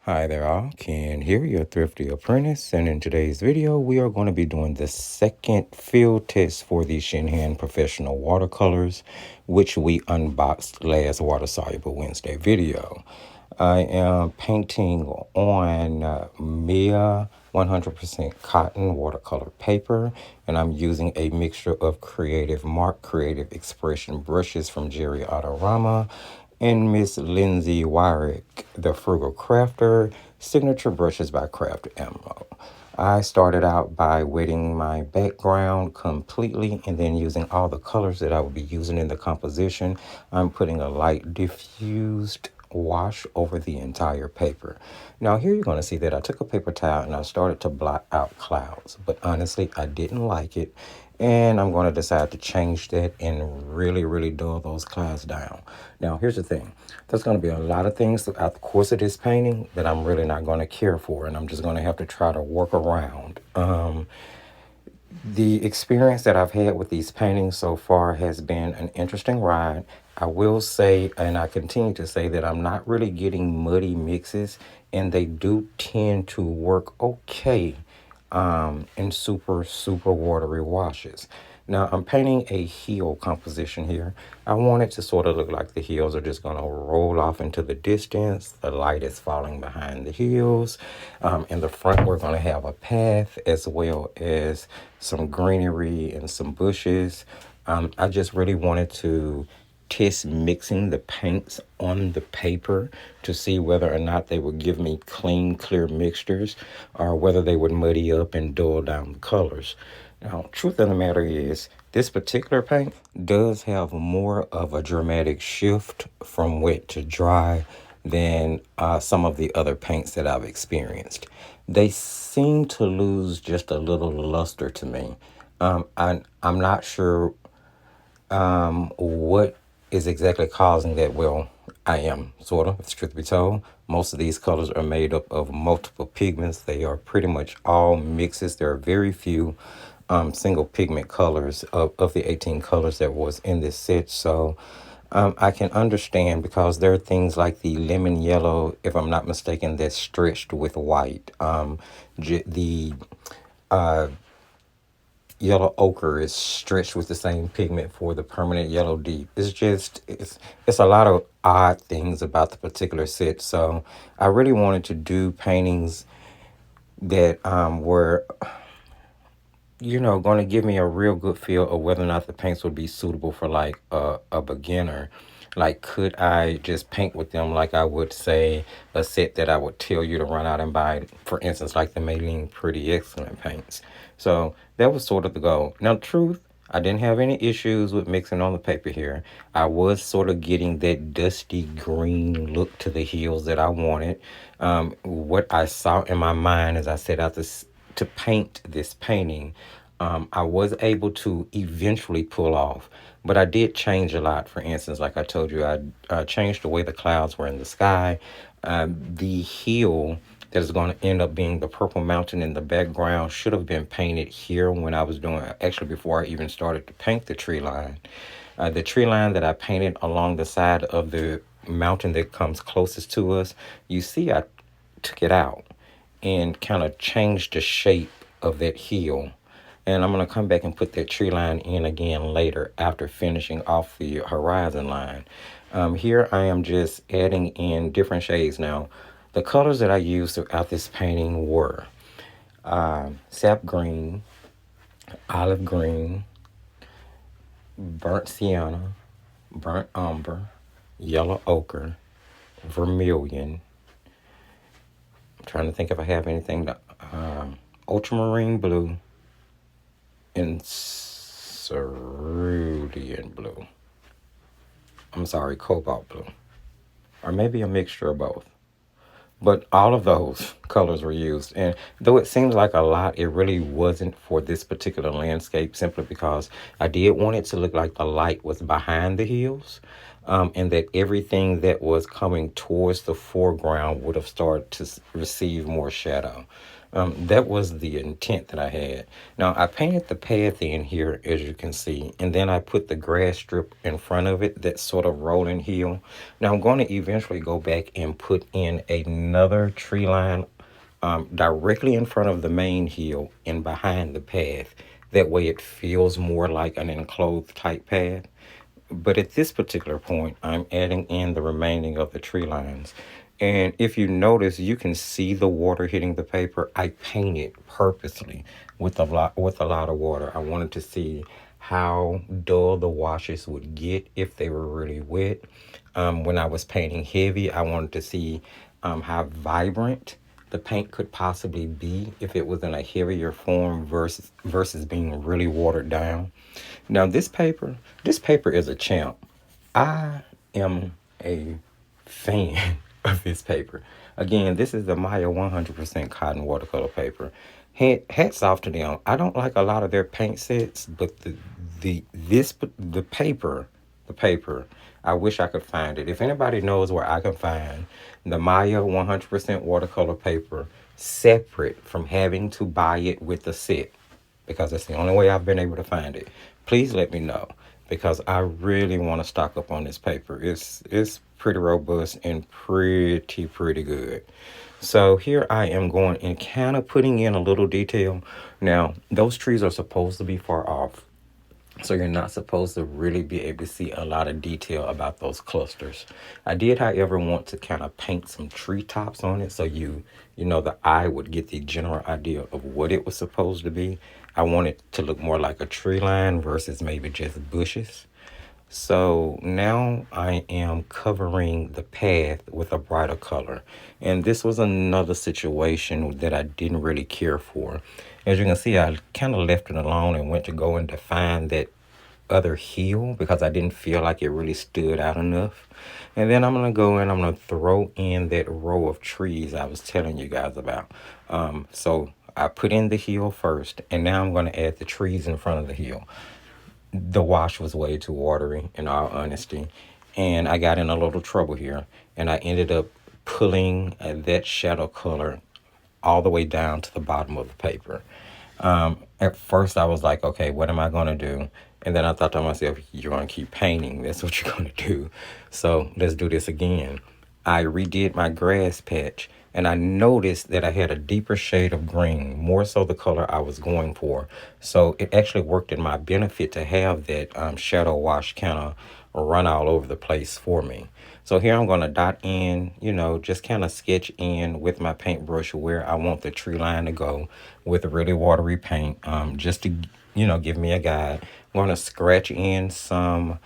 Hi there all, Ken here, your Thrifty Apprentice, and in today's video we are going to be doing the second field test for the ShinHan Professional Watercolors, which we unboxed last Water Soluble Wednesday video. I am painting on Miya 100% cotton watercolor paper, and I'm using a mixture of Creative Mark Creative Expression brushes from Jerry Autorama and Miss Lindsay Wyrick, the Frugal Crafter, signature brushes by Craft Ammo. I started out by wetting my background completely and then using all the colors that I will be using in the composition. I'm putting a light diffused wash over the entire paper. Now here you're going to see that I took a paper towel and I started to blot out clouds, but honestly I didn't like it, and I'm going to decide to change that and really dull those clouds down. Now here's the thing, there's going to be a lot of things throughout the course of this painting that I'm really not going to care for, and I'm just going to have to try to work around. The experience that I've had with these paintings so far has been an interesting ride. I will say, and I continue to say, that I'm not really getting muddy mixes, and they do tend to work okay in super watery washes. Now I'm painting a heel composition here. I want it to sort of look like the heels are just going to roll off into the distance. The light is falling behind the heels. In the front we're going to have a path as well as some greenery and some bushes. I just really wanted to test mixing the paints on the paper to see whether or not they would give me clean, clear mixtures or whether they would muddy up and dull down the colors. Now, truth of the matter is, this particular paint does have more of a dramatic shift from wet to dry than some of the other paints that I've experienced. They seem to lose just a little luster to me. I'm not sure what is exactly causing that. Well, I am, sort of, if the truth be told. Most of these colors are made up of multiple pigments. They are pretty much all mixes. There are very few single pigment colors of the 18 colors that was in this set. So I can understand, because there are things like the lemon yellow, if I'm not mistaken, that's stretched with white. The yellow ochre is stretched with the same pigment for the permanent yellow deep. It's a lot of odd things about the particular set. So I really wanted to do paintings that were, going to give me a real good feel of whether or not the paints would be suitable for like a beginner. Like, could I just paint with them like I would say a set that I would tell you to run out and buy, for instance, like the Maybelline Pretty Excellent paints. So that was sort of the goal. Now, truth, I didn't have any issues with mixing on the paper here. I was sort of getting that dusty green look to the heels that I wanted. What I saw in my mind as I set out to paint this painting, I was able to eventually pull off, but I did change a lot. For instance, like I told you, I changed the way the clouds were in the sky. The hill that is going to end up being the purple mountain in the background should have been painted here when I was doing, actually before I even started to paint the tree line. The tree line that I painted along the side of the mountain that comes closest to us, you see I took it out and kind of changed the shape of that hill. And I'm going to come back and put that tree line in again later after finishing off the horizon line. Here I am just adding in different shades. Now, the colors that I used throughout this painting were sap green, olive green, burnt sienna, burnt umber, yellow ochre, vermilion. I'm trying to think if I have anything to, ultramarine blue, and cerulean blue. I'm sorry, cobalt blue. Or maybe a mixture of both. But all of those colors were used. And though it seems like a lot, it really wasn't for this particular landscape, simply because I did want it to look like the light was behind the hills, and that everything that was coming towards the foreground would have started to receive more shadow. That was the intent that I had. Now, I painted the path in here, as you can see, and then I put the grass strip in front of it, that sort of rolling hill. Now, I'm going to eventually go back and put in another tree line directly in front of the main hill and behind the path. That way it feels more like an enclosed type path. But at this particular point, I'm adding in the remaining of the tree lines. And if you notice, you can see the water hitting the paper. I painted purposely with a lot of water. I wanted to see how dull the washes would get if they were really wet. When I was painting heavy, I wanted to see how vibrant the paint could possibly be if it was in a heavier form versus being really watered down. Now this paper is a champ. I am a fan of this paper. Again, this is the Miya 100% cotton watercolor paper. Hats off to them. I don't like a lot of their paint sets, but the paper, I wish I could find it. If anybody knows where I can find the Miya 100% watercolor paper separate from having to buy it with the set, because that's the only way I've been able to find it, please let me know, because I really want to stock up on this paper. It's pretty robust and pretty good. So here I am going and kind of putting in a little detail. Now, those trees are supposed to be far off, so you're not supposed to really be able to see a lot of detail about those clusters. I did, however, want to kind of paint some treetops on it so you know, the eye would get the general idea of what it was supposed to be. I want it to look more like a tree line versus maybe just bushes. So now I am covering the path with a brighter color. And this was another situation that I didn't really care for. As you can see, I kind of left it alone and went to go and define that other hill because I didn't feel like it really stood out enough. And then I'm going to go and I'm going to throw in that row of trees I was telling you guys about. So I put in the hill first, and now I'm going to add the trees in front of the hill. The wash was way too watery, in all honesty, and I got in a little trouble here, and I ended up pulling that shadow color all the way down to the bottom of the paper. At first I was like, okay, what am I going to do? And then I thought to myself, you're going to keep painting. That's what you're going to do. So let's do this again. I redid my grass patch, and I noticed that I had a deeper shade of green, more so the color I was going for. So it actually worked in my benefit to have that shadow wash kind of run all over the place for me. So here I'm going to dot in, you know, just kind of sketch in with my paintbrush where I want the tree line to go with a really watery paint, just to, you know, give me a guide. I'm going to scratch in some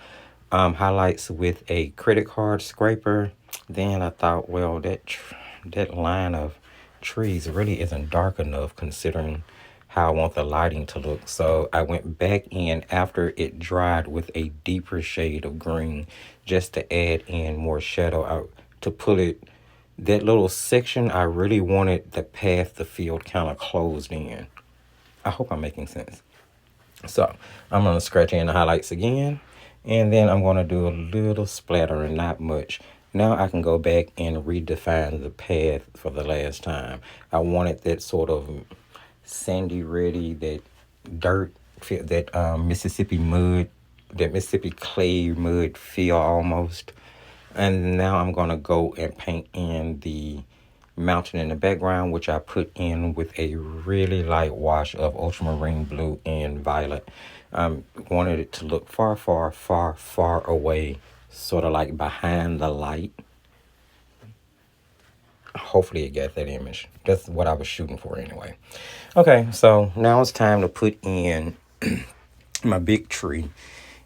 highlights with a credit card scraper. Then I thought, well, that line of trees really isn't dark enough considering how I want the lighting to look. So I went back in after it dried with a deeper shade of green just to add in more shadow out to pull it. That little section, I really wanted the path, the field kind of closed in. I hope I'm making sense. So I'm going to scratch in the highlights again, and then I'm going to do a little splatter and not much. Now I can go back and redefine the path for the last time. I wanted that sort of sandy ready, that dirt, that Mississippi mud, that Mississippi clay mud feel almost. And now I'm going to go and paint in the mountain in the background, which I put in with a really light wash of ultramarine blue and violet. Wanted it to look far away, sort of like behind the light. Hopefully it got that image. That's what I was shooting for anyway. Okay, so now it's time to put in my big tree.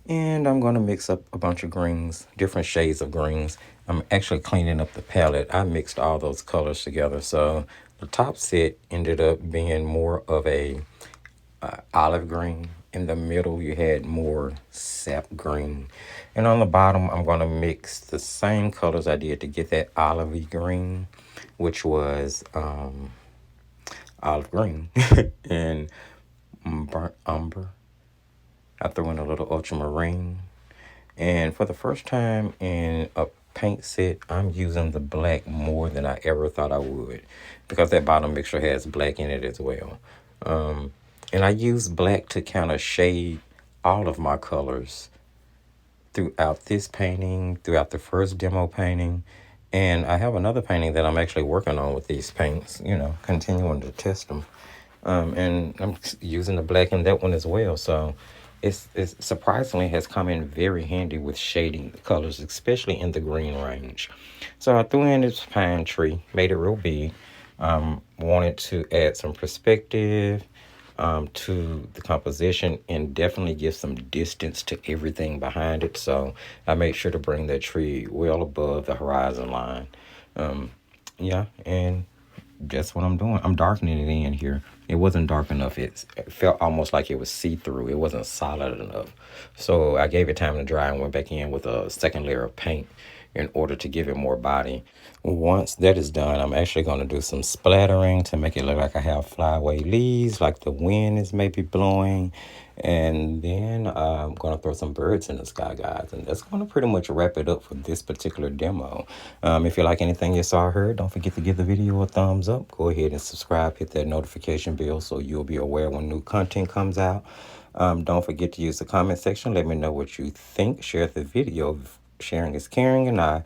And I'm going to mix up a bunch of greens, different shades of greens. I'm actually cleaning up the palette. I mixed all those colors together. So the top set ended up being more of a olive green. In the middle, you had more sap green. And on the bottom, I'm going to mix the same colors I did to get that olivey green, which was olive green and burnt umber. I threw in a little ultramarine. And for the first time in paint set, I'm using the black more than I ever thought I would, because that bottom mixture has black in it as well. And I use black to kind of shade all of my colors throughout this painting, throughout the first demo painting. And I have another painting that I'm actually working on with these paints, continuing to test them. And I'm using the black in that one as well. So it's surprisingly has come in very handy with shading the colors, especially in the green range. So I threw in this pine tree, made it real big. Wanted to add some perspective to the composition and definitely give some distance to everything behind it. So I made sure to bring that tree well above the horizon line. Yeah, and that's what I'm doing. I'm darkening it in here. It wasn't dark enough. It felt almost like it was see-through. It wasn't solid enough. So I gave it time to dry and went back in with a second layer of paint in order to give it more body. Once that is done, I'm actually going to do some splattering to make it look like I have flyaway leaves, like the wind is maybe blowing. And then I'm going to throw some birds in the sky, guys. And that's going to pretty much wrap it up for this particular demo. If you like anything you saw or heard, don't forget to give the video a thumbs up. Go ahead and subscribe, hit that notification bell so you'll be aware when new content comes out. Don't forget to use the comment section. Let me know what you think. Share the video. Sharing is caring, and I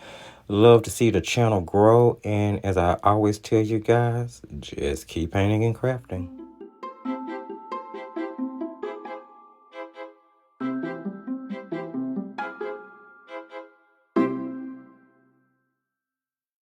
love to see the channel grow. And as I always tell you guys, just keep painting and crafting.